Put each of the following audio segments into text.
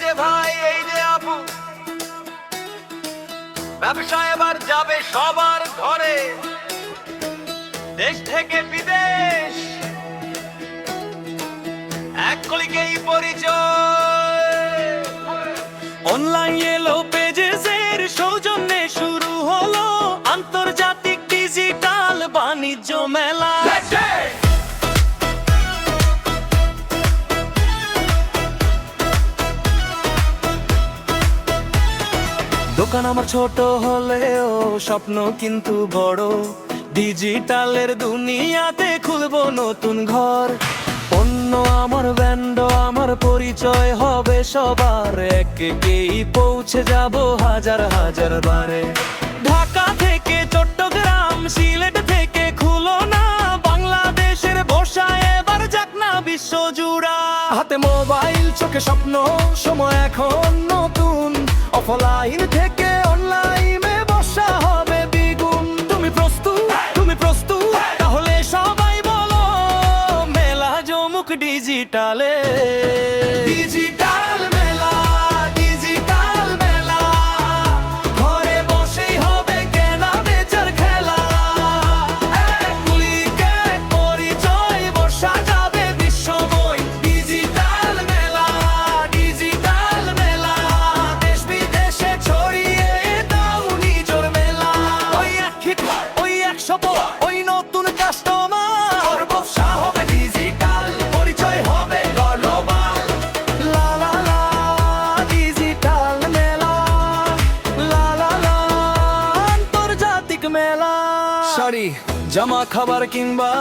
যে ভাই এই যে আপু, ব্যবসা এবার যাবে সবার ঘরে, দেশ থেকে বিদেশ এক ক্লিকেই পরিচয়। অনলাইন এলো পেজেসের সৌজন্যে শুরু হলো আন্তর্জাতিক ডিজিটাল বাণিজ্য মেলা। দোকান আমার ছোট হলেও স্বপ্ন কিন্তু বড়, ডিজিটালের দুনিয়াতে খুলবো নতুন ঘর। অন্য আমার ব্র্যান্ড আমার পরিচয় হবে সবার, একেই পৌঁছে যাব হাজার হাজার বারে। ঢাকা থেকে চট্টগ্রাম, সিলেট থেকে খুলনা, বাংলাদেশের বর্ষায় এবার যাক না বিশ্ব জুড়া। হাতে মোবাইল, চোখে স্বপ্ন, সময় এখন নতুন। অফলাইন থেকে অনলাইনে বর্ষা হবে দ্বিগুণ। তুমি প্রস্তুত? তুমি প্রস্তুত? তাহলে সবাই বলো মেলা জমুক ডিজিটালে। ডিজিটাল মেলা, ডিজিটাল মেলা, ঘরে বসেই হবে কেনা বেচার খেলা। এক ক্লিকে পরিচয়, বর্ষা যাবে বিশ্বময়। ডিজিটাল মেলা, ডিজিটাল মেলা, দেশ বিদেশে ছড়িয়ে দাও নিজের মেলা। ওই এক হিট, ওই এক সফর, ওই নতুন কাস্টমার, ব্যবসা হবে ডিজিটাল, পরিচয় হবে গ্লোবাল। লা লা লা ডিজিটাল মেলা, লা লা লা আন্তর্জাতিক মেলা। শাড়ি, জামা, খাবার কিংবা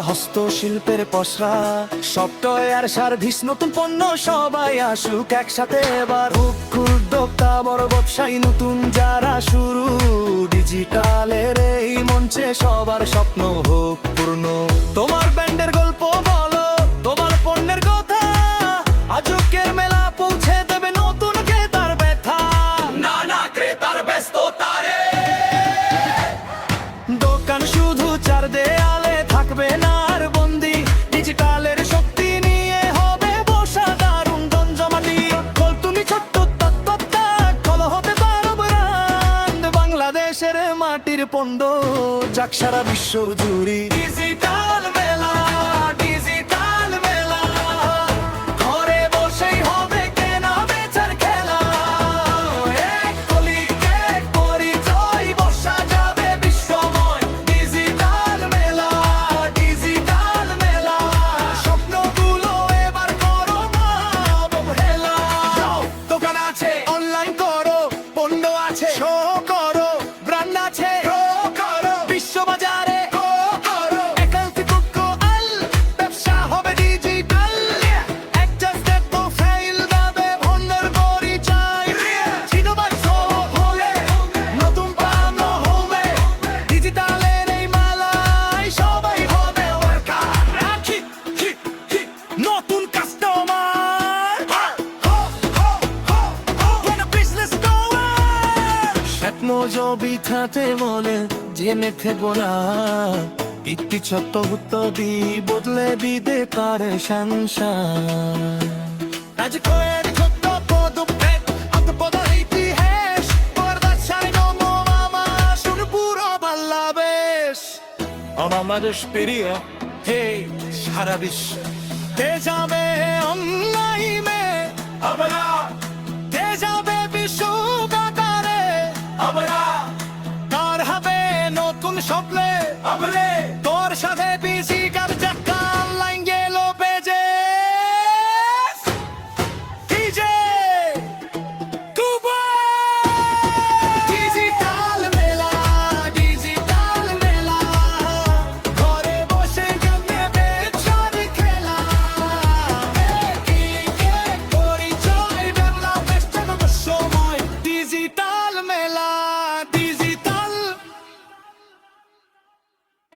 হস্তশিল্পের পসরা, সফটওয়্যার সার্ভিস, নতুন পণ্য, সবাই আসুক একসাথে এবার। উদ্যোক্তা, বড় ব্যবসায়ী, নতুন যারা শুরু, ডিজিটালের এই মঞ্চে সবার স্বপ্ন হোক পূর্ণ। তোমার ব্র্যান্ডের গল্প বলো, তোমার পণ্যের কথা, আজকের মেলা পৌঁছে দেবে নতুন ক্রেতার ব্যথা। নানা ক্রেতার ব্যস্ততা রে, দোকান শুধু চার দেয়ালে থাকবে না আর বন্দি। ডিজিটালের শক্তি নিয়ে হবে বসা দারুণ জমজমাটি। কল তুমি ছোট্ট তত্ত্বটা, কল হতে পারো ব্র্যান্ড, বাংলাদেশের মাটির পণ্য যাক সারা বিশ্ব জুড়ি। ডিজিটাল মেলা, ডিজিটাল মেলা, ঘরে বসেই হবে কেনা বেচার খেলা। এক ক্লিকে পরিচয়, বর্ষা যাবে বিশ্বময়। ডিজিটাল মেলা, ডিজিটাল মেলা, স্বপ্নগুলো এবার করো না অবহেলা। দোকান আছে, অনলাইন করো, পণ্য আছে, শো করো, ব্র্যান্ড আছে, গ্রো করো, বিশ্ববাজারে গ্রো করো। একান্তিক আল, ব্যবসা হবে ডিজিটাল। একটা স্টেপ তো ফেল যাবে ভন্ডার পরিচয়। চিনোবাক্স হলে নতুন পানো হবে, ডিজিটালের এই মালায় সবাই হবে ওয়ার্কার। রাখি হিট হিট নতুন customer, when a business goer। স্বপ্ন জবি খাতে বলে জেনে থেকো না, ইতি ছোট্ট উত্তরি বদলে দিতে পারে সংসার। আজ কয়েক ছোট্ট পদক্ষেপ, আত্মপদার ইতিহাস, পর্দার সারি নমো মামা, শুনে পুরো বাংলাদেশ। আমাদের প্রিয় হে সারা বিশ্ব, তে যাবে অনলাইনে আমরা, তে যাবে বিশ্ব ব্যাপারে আমরা। তার হবে নতুন স্বপ্নে আমরা, তোর সাথে বিজি